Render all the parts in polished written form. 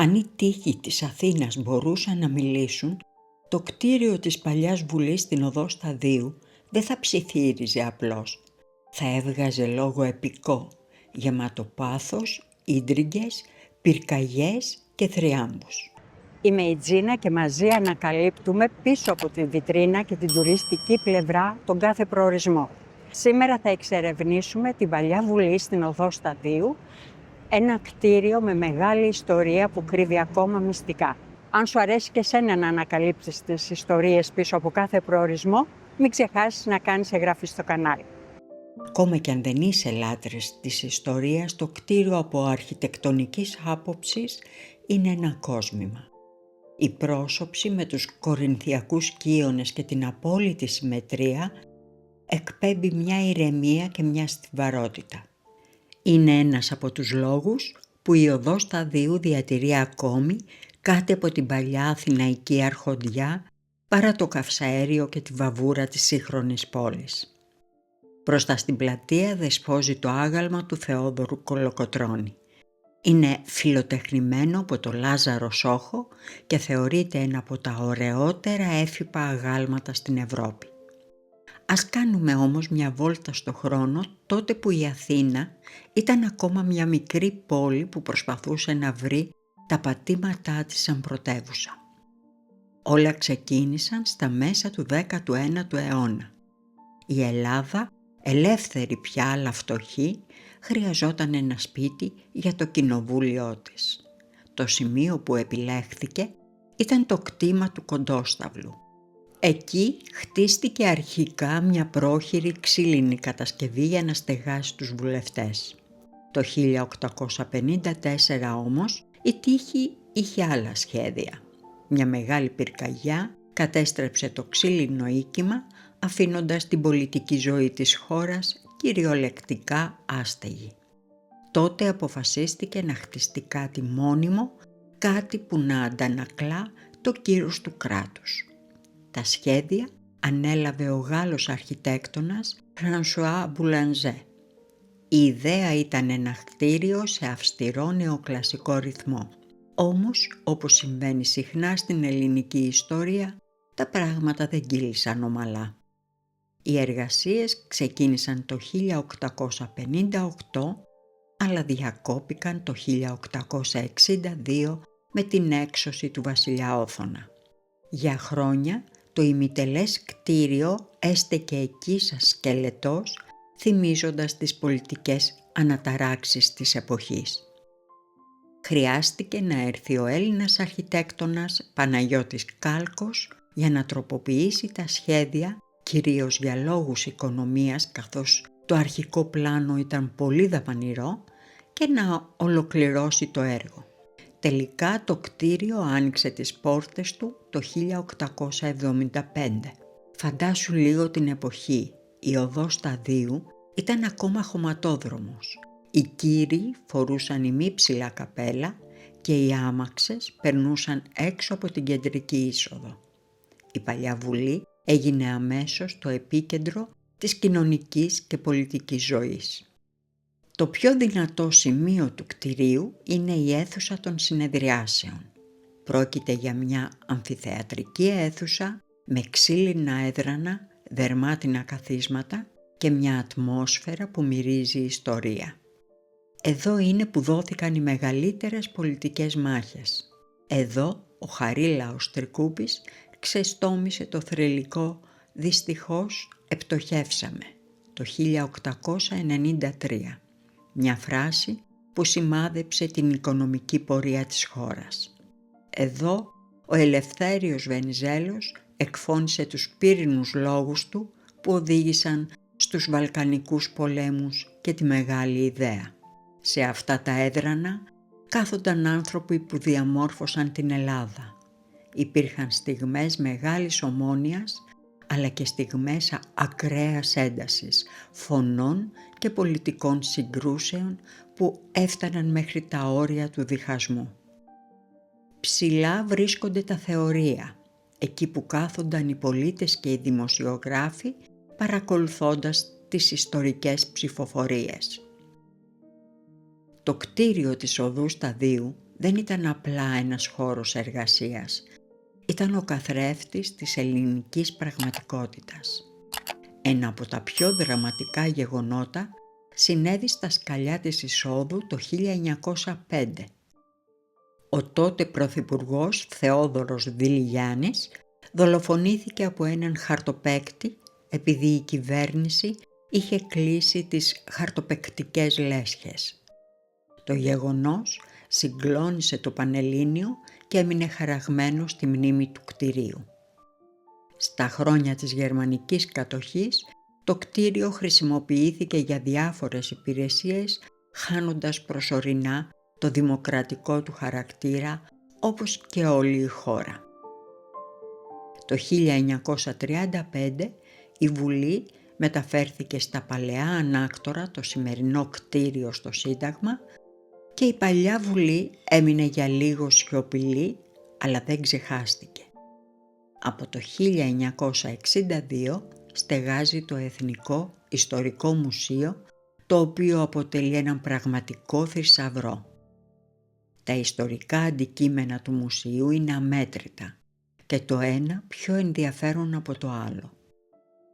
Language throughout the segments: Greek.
Αν οι τοίχοι της Αθήνας μπορούσαν να μιλήσουν, το κτίριο της παλιάς Βουλής στην Οδό Σταδίου δεν θα ψιθύριζε απλώς. Θα έβγαζε λόγο επικό, γεμάτο πάθος, ίντριγκες, πυρκαγιές και θριάμβους. Είμαι η Τζίνα και μαζί ανακαλύπτουμε πίσω από τη βιτρίνα και την τουριστική πλευρά τον κάθε προορισμό. Σήμερα θα εξερευνήσουμε την παλιά Βουλή στην Οδό Σταδίου, ένα κτίριο με μεγάλη ιστορία που κρύβει ακόμα μυστικά. Αν σου αρέσει και σένα να ανακαλύψεις τις ιστορίες πίσω από κάθε προορισμό, μην ξεχάσεις να κάνεις εγγραφή στο κανάλι. Ακόμα και αν δεν είσαι λάτρης της ιστορίας, το κτίριο από αρχιτεκτονικής άποψης είναι ένα κόσμημα. Η πρόσωψη με τους κορινθιακούς κύονες και την απόλυτη συμμετρία εκπέμπει μια ηρεμία και μια στιβαρότητα. Είναι ένας από τους λόγους που η Οδός Σταδίου διατηρεί ακόμη κάτι από την παλιά αθηναϊκή αρχοντιά παρά το καυσαέριο και τη βαβούρα της σύγχρονης πόλης. Μπροστά στην πλατεία δεσπόζει το άγαλμα του Θεόδωρου Κολοκοτρώνη. Είναι φιλοτεχνημένο από το Λάζαρο Σόχο και θεωρείται ένα από τα ωραιότερα έφυπα αγάλματα στην Ευρώπη. Ας κάνουμε όμως μια βόλτα στο χρόνο, τότε που η Αθήνα ήταν ακόμα μια μικρή πόλη που προσπαθούσε να βρει τα πατήματά της σαν πρωτεύουσα. Όλα ξεκίνησαν στα μέσα του 19ου αιώνα. Η Ελλάδα, ελεύθερη πια αλλά φτωχή, χρειαζόταν ένα σπίτι για το κοινοβούλιο της. Το σημείο που επιλέχθηκε ήταν το κτήμα του Κοντόσταυλου. Εκεί χτίστηκε αρχικά μια πρόχειρη ξύλινη κατασκευή για να στεγάσει τους βουλευτές. Το 1854 όμως η τύχη είχε άλλα σχέδια. Μια μεγάλη πυρκαγιά κατέστρεψε το ξύλινο οίκημα, αφήνοντας την πολιτική ζωή της χώρας κυριολεκτικά άστεγη. Τότε αποφασίστηκε να χτιστεί κάτι μόνιμο, κάτι που να αντανακλά το κύρος του κράτους. Τα σχέδια ανέλαβε ο Γάλλος αρχιτέκτονας Φρανσουά Μπουλανζέ. Η ιδέα ήταν ένα κτίριο σε αυστηρό νεοκλασικό ρυθμό. Όμως, όπως συμβαίνει συχνά στην ελληνική ιστορία, τα πράγματα δεν κύλησαν ομαλά. Οι εργασίες ξεκίνησαν το 1858, αλλά διακόπηκαν το 1862 με την έξωση του βασιλιά Όθωνα. Για χρόνια το ημιτελές κτίριο έστεκε εκεί σαν σκελετός, θυμίζοντας τις πολιτικές αναταράξεις της εποχής. Χρειάστηκε να έρθει ο Έλληνας αρχιτέκτονας Παναγιώτης Κάλκος για να τροποποιήσει τα σχέδια, κυρίως για λόγους οικονομίας, καθώς το αρχικό πλάνο ήταν πολύ δαπανηρό, και να ολοκληρώσει το έργο. Τελικά το κτίριο άνοιξε τις πόρτες του το 1875. Φαντάσου λίγο την εποχή. Η Οδός Σταδίου ήταν ακόμα χωματόδρομος. Οι κύριοι φορούσαν ημίψηλα καπέλα και οι άμαξες περνούσαν έξω από την κεντρική είσοδο. Η παλιά Βουλή έγινε αμέσως το επίκεντρο της κοινωνικής και πολιτικής ζωής. Το πιο δυνατό σημείο του κτηρίου είναι η αίθουσα των συνεδριάσεων. Πρόκειται για μια αμφιθεατρική αίθουσα με ξύλινα έδρανα, δερμάτινα καθίσματα και μια ατμόσφαιρα που μυρίζει ιστορία. Εδώ είναι που δόθηκαν οι μεγαλύτερες πολιτικές μάχες. Εδώ ο Χαρίλαος Τρικούπης ξεστόμησε το θρυλικό «Δυστυχώς επτοχεύσαμε» το 1893. Μια φράση που σημάδεψε την οικονομική πορεία της χώρας. Εδώ ο Ελευθέριος Βενιζέλος εκφώνησε τους πύρινους λόγους του που οδήγησαν στους Βαλκανικούς πολέμους και τη μεγάλη ιδέα. Σε αυτά τα έδρανα κάθονταν άνθρωποι που διαμόρφωσαν την Ελλάδα. Υπήρχαν στιγμές μεγάλης ομόνοιας, αλλά και στιγμές ακραίας έντασης, φωνών και πολιτικών συγκρούσεων που έφταναν μέχρι τα όρια του διχασμού. Ψηλά βρίσκονται τα θεωρία, εκεί που κάθονταν οι πολίτες και οι δημοσιογράφοι παρακολουθώντας τις ιστορικές ψηφοφορίες. Το κτίριο της Οδού Σταδίου δεν ήταν απλά ένας χώρος εργασίας. Ήταν ο καθρέφτης της ελληνικής πραγματικότητας. Ένα από τα πιο δραματικά γεγονότα συνέβη στα σκαλιά της εισόδου το 1905. Ο τότε πρωθυπουργός Θεόδωρος Διλιγιάννης δολοφονήθηκε από έναν χαρτοπαίκτη επειδή η κυβέρνηση είχε κλείσει τις χαρτοπαικτικές λέσχες. Το γεγονός συγκλώνησε το Πανελλήνιο και έμεινε χαραγμένο στη μνήμη του κτηρίου. Στα χρόνια της γερμανικής κατοχής, το κτίριο χρησιμοποιήθηκε για διάφορες υπηρεσίες, χάνοντας προσωρινά το δημοκρατικό του χαρακτήρα, όπως και όλη η χώρα. Το 1935 η Βουλή μεταφέρθηκε στα παλαιά ανάκτορα, το σημερινό κτίριο στο Σύνταγμα, και η παλιά Βουλή έμεινε για λίγο σιωπηλή, αλλά δεν ξεχάστηκε. Από το 1962 στεγάζει το Εθνικό Ιστορικό Μουσείο, το οποίο αποτελεί έναν πραγματικό θησαυρό. Τα ιστορικά αντικείμενα του μουσείου είναι αμέτρητα και το ένα πιο ενδιαφέρον από το άλλο.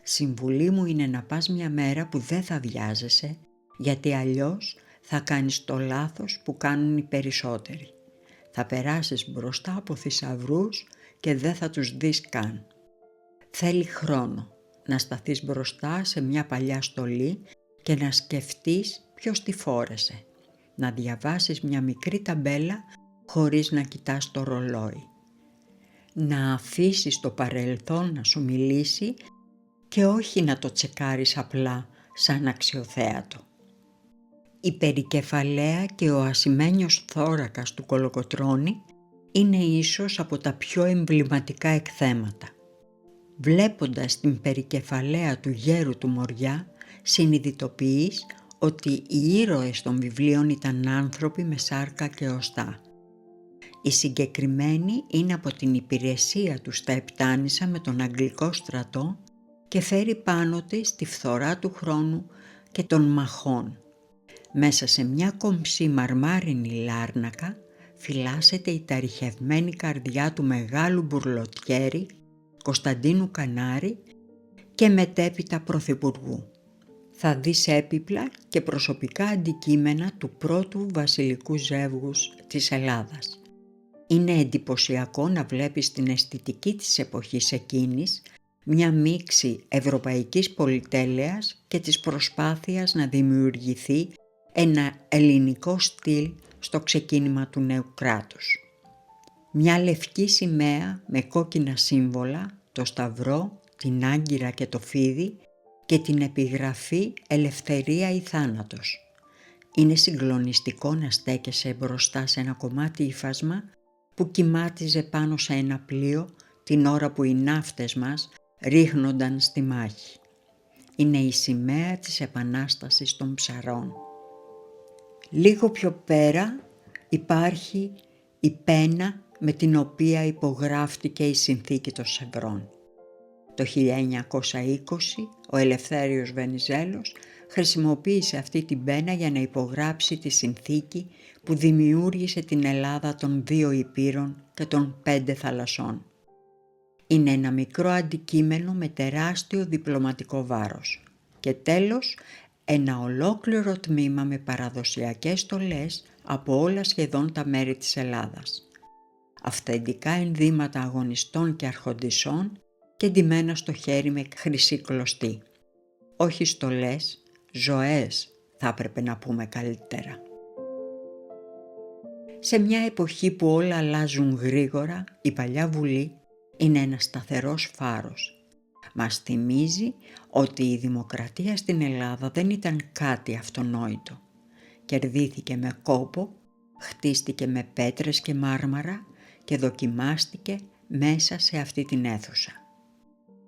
Συμβουλή μου είναι να πας μια μέρα που δεν θα βιάζεσαι, γιατί αλλιώς θα κάνεις το λάθος που κάνουν οι περισσότεροι. Θα περάσεις μπροστά από θησαυρούς και δεν θα τους δεις καν. Θέλει χρόνο να σταθείς μπροστά σε μια παλιά στολή και να σκεφτείς ποιος τη φόρεσε. Να διαβάσεις μια μικρή ταμπέλα χωρίς να κοιτάς το ρολόι. Να αφήσεις το παρελθόν να σου μιλήσει και όχι να το τσεκάρεις απλά σαν αξιοθέατο. Η περικεφαλαία και ο ασημένιος θώρακας του Κολοκοτρώνη είναι ίσως από τα πιο εμβληματικά εκθέματα. Βλέποντας την περικεφαλαία του γέρου του Μοριά, συνειδητοποιείς ότι οι ήρωες των βιβλίων ήταν άνθρωποι με σάρκα και οστά. Η συγκεκριμένη είναι από την υπηρεσία του στα Επτάνησα με τον Αγγλικό στρατό και φέρει πάνω της τη φθορά του χρόνου και των μαχών. Μέσα σε μια κομψή μαρμάρινη λάρνακα φυλάσσεται η ταριχευμένη καρδιά του μεγάλου μπουρλοτιέρη Κωνσταντίνου Κανάρη και μετέπειτα πρωθυπουργού. Θα δεις έπιπλα και προσωπικά αντικείμενα του πρώτου βασιλικού ζεύγους της Ελλάδας. Είναι εντυπωσιακό να βλέπεις την αισθητική της εποχής εκείνης, μια μίξη ευρωπαϊκής πολυτέλειας και της προσπάθειας να δημιουργηθεί ένα ελληνικό στυλ στο ξεκίνημα του νέου κράτους. Μια λευκή σημαία με κόκκινα σύμβολα, το σταυρό, την άγκυρα και το φίδι και την επιγραφή «Ελευθερία ή θάνατος». Είναι συγκλονιστικό να στέκεσαι μπροστά σε ένα κομμάτι ύφασμα που κυμάτιζε πάνω σε ένα πλοίο την ώρα που οι ναύτες μας ρίχνονταν στη μάχη. Είναι η σημαία της Επανάστασης των Ψαρών. Λίγο πιο πέρα υπάρχει η πένα με την οποία υπογράφτηκε η Συνθήκη των Σευρών. Το 1920 ο Ελευθέριος Βενιζέλος χρησιμοποίησε αυτή την πένα για να υπογράψει τη συνθήκη που δημιούργησε την Ελλάδα των 2 υπήρων και των 5 θαλασσών. Είναι ένα μικρό αντικείμενο με τεράστιο διπλωματικό βάρος. Και τέλος, ένα ολόκληρο τμήμα με παραδοσιακές στολές από όλα σχεδόν τα μέρη της Ελλάδας. Αυθεντικά ενδύματα αγωνιστών και αρχοντισσών και ντυμένα στο χέρι με χρυσή κλωστή. Όχι στολές, ζωές θα έπρεπε να πούμε καλύτερα. Σε μια εποχή που όλα αλλάζουν γρήγορα, η παλιά Βουλή είναι ένας σταθερός φάρος. Μας θυμίζει ότι η δημοκρατία στην Ελλάδα δεν ήταν κάτι αυτονόητο. Κερδίθηκε με κόπο, χτίστηκε με πέτρες και μάρμαρα και δοκιμάστηκε μέσα σε αυτή την αίθουσα.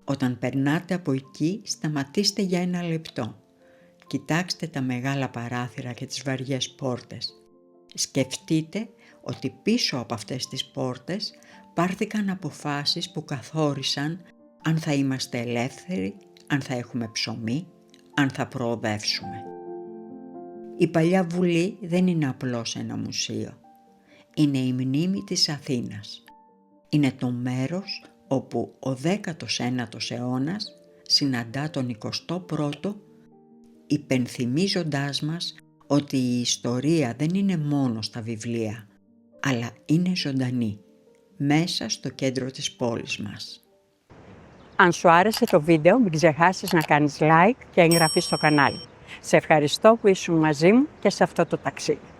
Όταν περνάτε από εκεί, σταματήστε για ένα λεπτό. Κοιτάξτε τα μεγάλα παράθυρα και τις βαριές πόρτες. Σκεφτείτε ότι πίσω από αυτές τις πόρτες πάρθηκαν αποφάσεις που καθόρισαν αν θα είμαστε ελεύθεροι, αν θα έχουμε ψωμί, αν θα προοδεύσουμε. Η παλιά Βουλή δεν είναι απλώς ένα μουσείο. είναι η μνήμη της Αθήνας. Είναι το μέρος όπου ο 19ος αιώνας συναντά τον 21ο, υπενθυμίζοντάς μας ότι η ιστορία δεν είναι μόνο στα βιβλία, αλλά είναι ζωντανή, μέσα στο κέντρο της πόλης μας. Αν σου άρεσε το βίντεο, μην ξεχάσεις να κάνεις like και εγγραφή στο κανάλι. Σε ευχαριστώ που ήσουν μαζί μου και σε αυτό το ταξίδι.